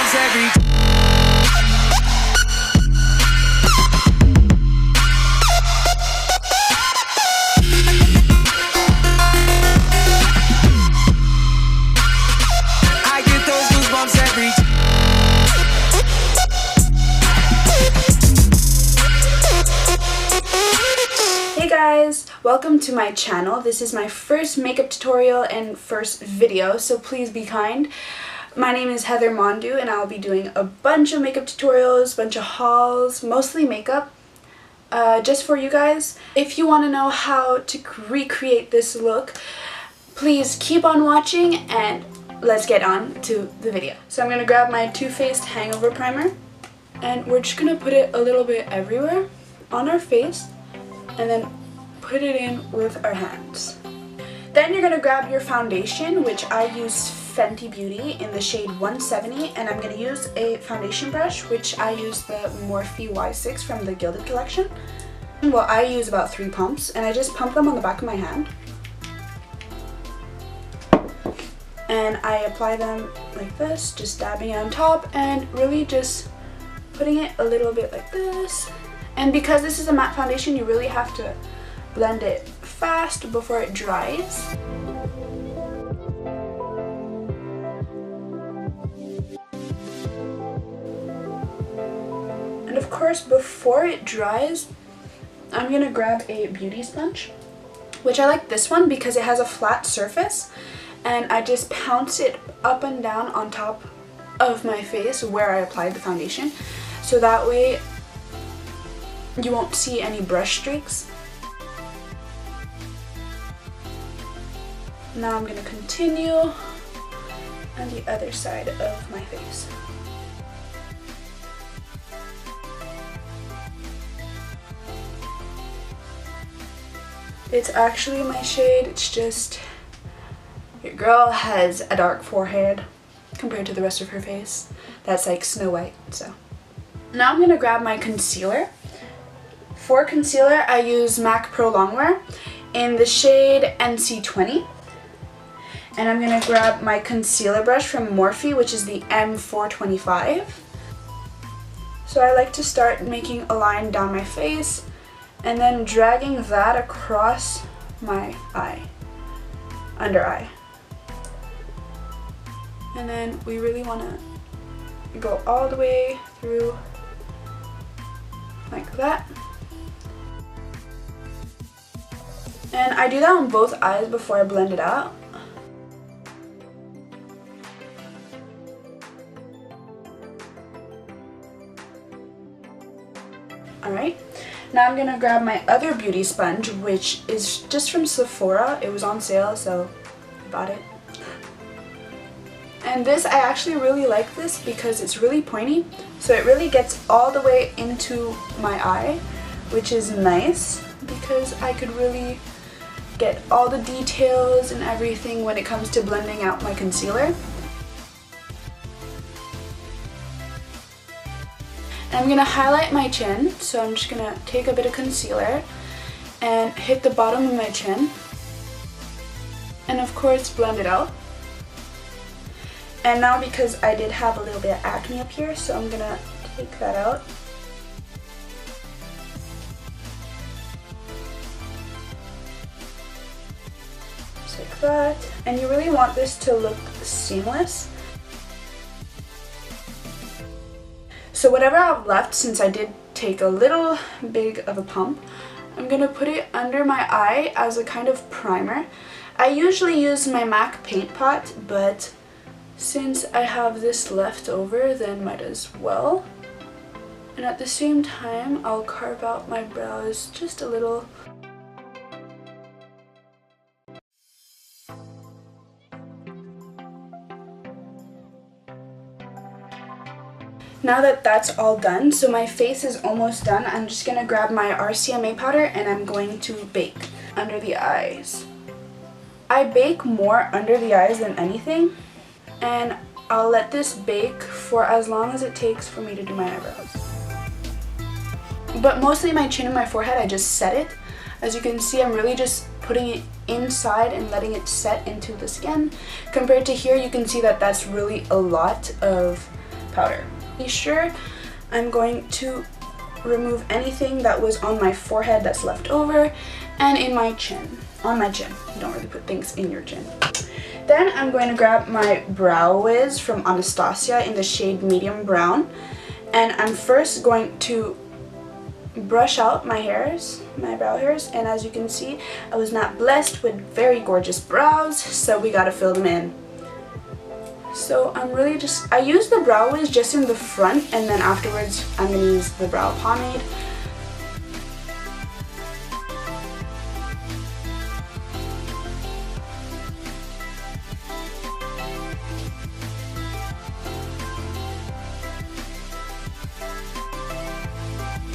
goosebumps every I get those goosebumps every Hey guys, welcome to my channel. This is my first makeup tutorial and first video, so please be kind. My name is Heather Mondoux and I'll be doing a bunch of makeup tutorials, bunch of hauls, mostly makeup, just for you guys. If you want to know how to recreate this look, please keep on watching and let's get on to the video. So I'm going to grab my Too Faced Hangover Primer and we're just going to put it a little bit everywhere on our face and then put it in with our hands. Then you're going to grab your foundation, which I use Fenty Beauty in the shade 170, and I'm going to use a foundation brush, which I use the Morphe Y6 from the Gilded collection. Well, I use about 3 pumps, and I just pump them on the back of my hand. And I apply them like this, just dabbing it on top, and really just putting it a little bit like this. And because this is a matte foundation, you really have to blend it fast before it dries. And of course, before it dries, I'm gonna grab a beauty sponge, which I like this one because it has a flat surface, and I just pounce it up and down on top of my face where I applied the foundation, so that way you won't see any brush streaks. Now I'm going to continue on the other side of my face. It's actually my shade, it's just your girl has a dark forehead compared to the rest of her face. That's like Snow White, so. Now I'm going to grab my concealer. For concealer, I use MAC Pro Longwear in the shade NC20. And I'm going to grab my concealer brush from Morphe, which is the M425. So I like to start making a line down my face and then dragging that across my eye, under eye. And then we really want to go all the way through like that. And I do that on both eyes before I blend it out. Alright, now I'm going to grab my other beauty sponge, which is just from Sephora. It was on sale, so I bought it. And this, I actually really like this because it's really pointy, so it really gets all the way into my eye, which is nice because I could really get all the details and everything when it comes to blending out my concealer. And I'm going to highlight my chin, so I'm just going to take a bit of concealer and hit the bottom of my chin. And of course blend it out. And now because I did have a little bit of acne up here, so I'm going to take that out. Just like that. And you really want this to look seamless. So whatever I have left, since I did take a little big of a pump, I'm going to put it under my eye as a kind of primer. I usually use my MAC paint pot, but since I have this left over, then might as well. And at the same time, I'll carve out my brows just a little. Now that that's all done, so my face is almost done, I'm just going to grab my RCMA powder and I'm going to bake under the eyes. I bake more under the eyes than anything, and I'll let this bake for as long as it takes for me to do my eyebrows. But mostly my chin and my forehead, I just set it. As you can see, I'm really just putting it inside and letting it set into the skin. Compared to here, you can see that that's really a lot of powder. Be sure I'm going to remove anything that was on my forehead that's left over and in my chin. On my chin. You don't really put things in your chin. Then I'm going to grab my Brow Wiz from Anastasia in the shade Medium Brown. And I'm first going to brush out my hairs, my brow hairs. And as you can see, I was not blessed with very gorgeous brows, so we gotta fill them in. So I use the Brow Wiz just in the front, and then afterwards I'm gonna use the brow pomade.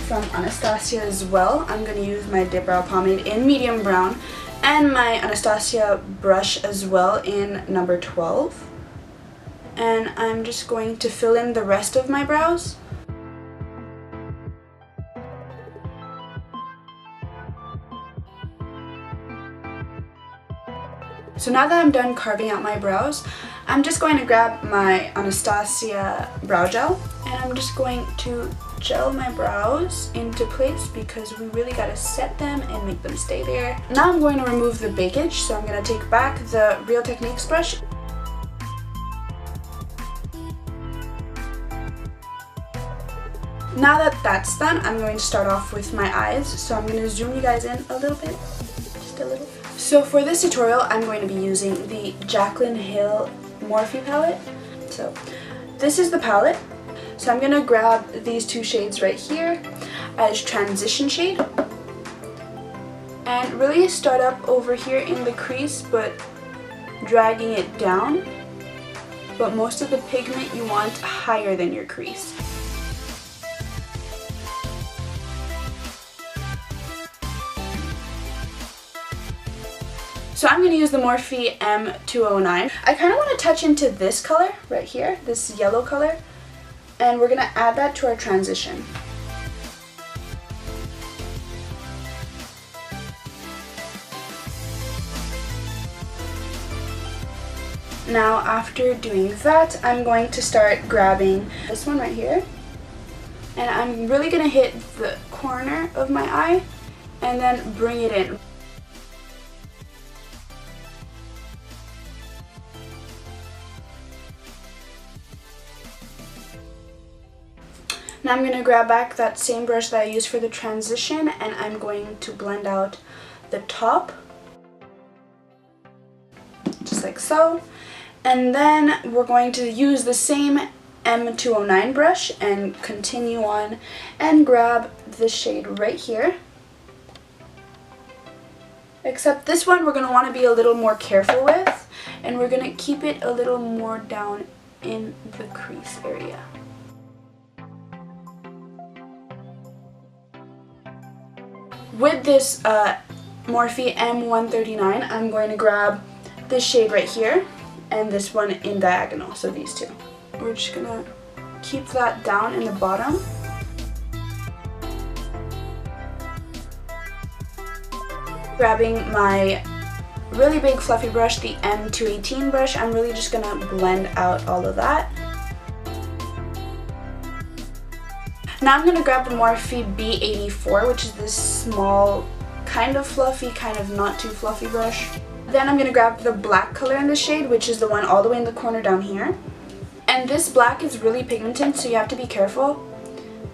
From Anastasia as well, I'm going to use my dip brow pomade in medium brown and my Anastasia brush as well in number 12. And I'm just going to fill in the rest of my brows. So now that I'm done carving out my brows, I'm just going to grab my Anastasia brow gel and I'm just going to gel my brows into place because we really gotta set them and make them stay there. Now I'm going to remove the bakage, so I'm going to take back the Real Techniques brush. Now that that's done, I'm going to start off with my eyes, so I'm going to zoom you guys in a little bit, just a little. So for this tutorial, I'm going to be using the Jaclyn Hill Palette. So this is the palette. So I'm going to grab these two shades right here as transition shade and really start up over here in the crease, but dragging it down. But most of the pigment you want higher than your crease. So I'm going to use the Morphe M209. I kind of want to touch into this color right here, this yellow color, and we're going to add that to our transition. Now after doing that, I'm going to start grabbing this one right here, and I'm really going to hit the corner of my eye and then bring it in. Now I'm going to grab back that same brush that I used for the transition and I'm going to blend out the top, just like so. And then we're going to use the same M209 brush and continue on and grab this shade right here. Except this one we're going to want to be a little more careful with, and we're going to keep it a little more down in the crease area. With this Morphe M139, I'm going to grab this shade right here and this one in diagonal, so these two. We're just going to keep that down in the bottom. Grabbing my really big fluffy brush, the M218 brush, I'm really just going to blend out all of that. Now I'm going to grab the Morphe B84, which is this small, kind of fluffy, kind of not too fluffy brush. Then I'm going to grab the black color in the shade, which is the one all the way in the corner down here. And this black is really pigmented, so you have to be careful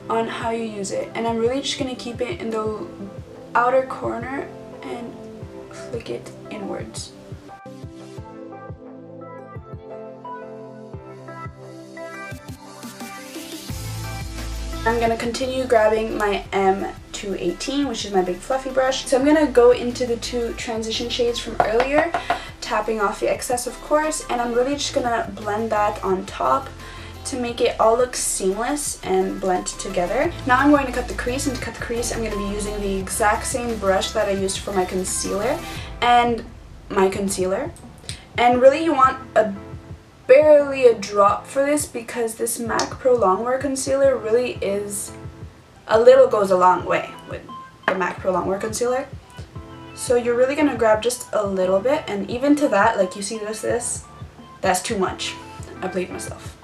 on how you use it. And I'm really just going to keep it in the outer corner and flick it inwards. I'm going to continue grabbing my M218, which is my big fluffy brush. So I'm going to go into the two transition shades from earlier, tapping off the excess of course, and I'm really just going to blend that on top to make it all look seamless and blend together. Now I'm going to cut the crease, and to cut the crease I'm going to be using the exact same brush that I used for my concealer and my concealer. And really you want barely a drop for this, because this MAC Pro Longwear concealer really is goes a long way with the MAC Pro Longwear concealer. So you're really going to grab just a little bit, and even to that, like you see that's too much. I played myself.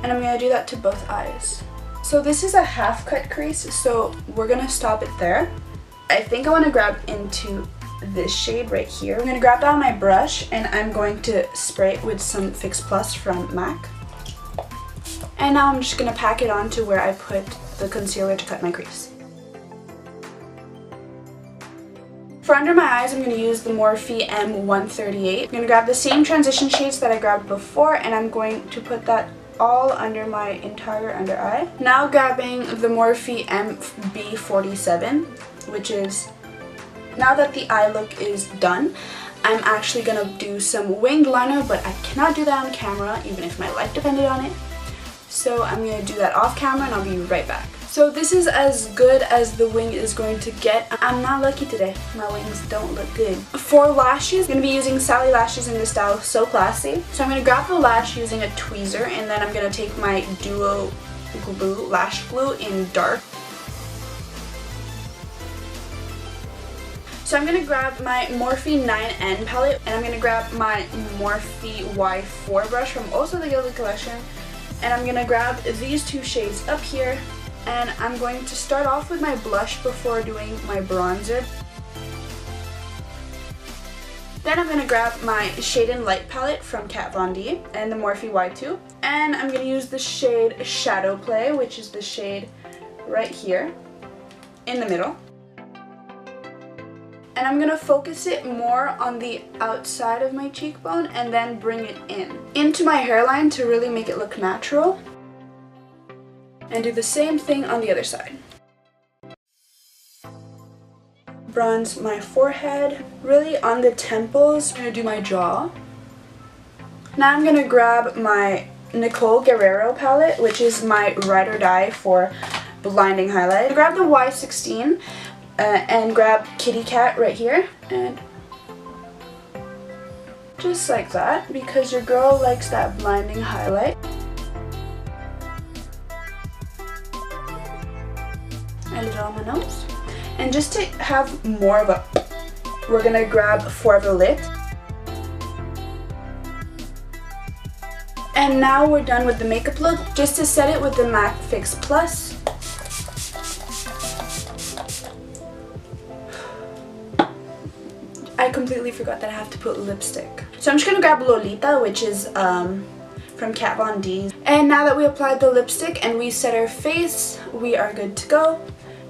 And I'm going to do that to both eyes. So this is a half cut crease, so we're going to stop it there. I think I want to grab into this shade right here. I'm going to grab down my brush and I'm going to spray it with some Fix Plus from MAC. And now I'm just going to pack it on to where I put the concealer to cut my crease. For under my eyes, I'm going to use the Morphe M138. I'm going to grab the same transition shades that I grabbed before and I'm going to put that all under my entire under eye. Now grabbing the Morphe MB47, which is, now that the eye look is done, I'm actually going to do some winged liner, but I cannot do that on camera even if my life depended on it. So I'm going to do that off camera and I'll be right back. So this is as good as the wing is going to get. I'm not lucky today. My wings don't look good. For lashes, I'm going to be using Sally Lashes in the style So Classy. So I'm going to grab the lash using a tweezer and then I'm going to take my Duo Glue Lash Glue in dark. So I'm going to grab my Morphe 9N palette and I'm going to grab my Morphe Y4 brush from also the Gilded Collection. And I'm going to grab these two shades up here. And I'm going to start off with my blush before doing my bronzer. Then I'm going to grab my Shade and Light palette from Kat Von D and the Morphe Y2. And I'm going to use the shade Shadow Play, which is the shade right here in the middle. And I'm going to focus it more on the outside of my cheekbone and then bring it into my hairline to really make it look natural. And do the same thing on the other side. Bronze my forehead, really on the temples. I'm going to do my jaw. Now I'm going to grab my Nicole Guerrero palette, which is my Ride or Die for blinding highlight. I grab the Y16 and grab Kitty Cat right here. And just like that, because your girl likes that blinding highlight. I did it on my nose. And just to have more of a, we're gonna grab Forever Lit. And now we're done with the makeup look. Just to set it with the MAC Fix Plus. I completely forgot that I have to put lipstick. So I'm just gonna grab Lolita, which is from Kat Von D. And now that we applied the lipstick and we set our face, we are good to go.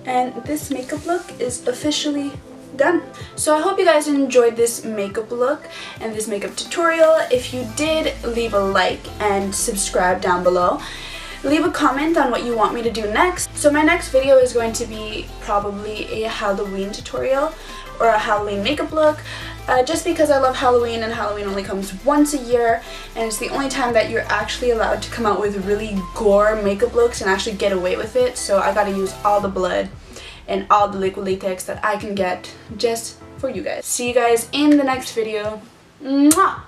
And this makeup look is officially done. So I hope you guys enjoyed this makeup look and this makeup tutorial. If you did, leave a like and subscribe down below. Leave a comment on what you want me to do next. So my next video is going to be probably a Halloween tutorial or a Halloween makeup look. Just because I love Halloween and Halloween only comes once a year and it's the only time that you're actually allowed to come out with really gore makeup looks and actually get away with it. So I gotta use all the blood and all the liquid latex that I can get just for you guys. See you guys in the next video. Mwah!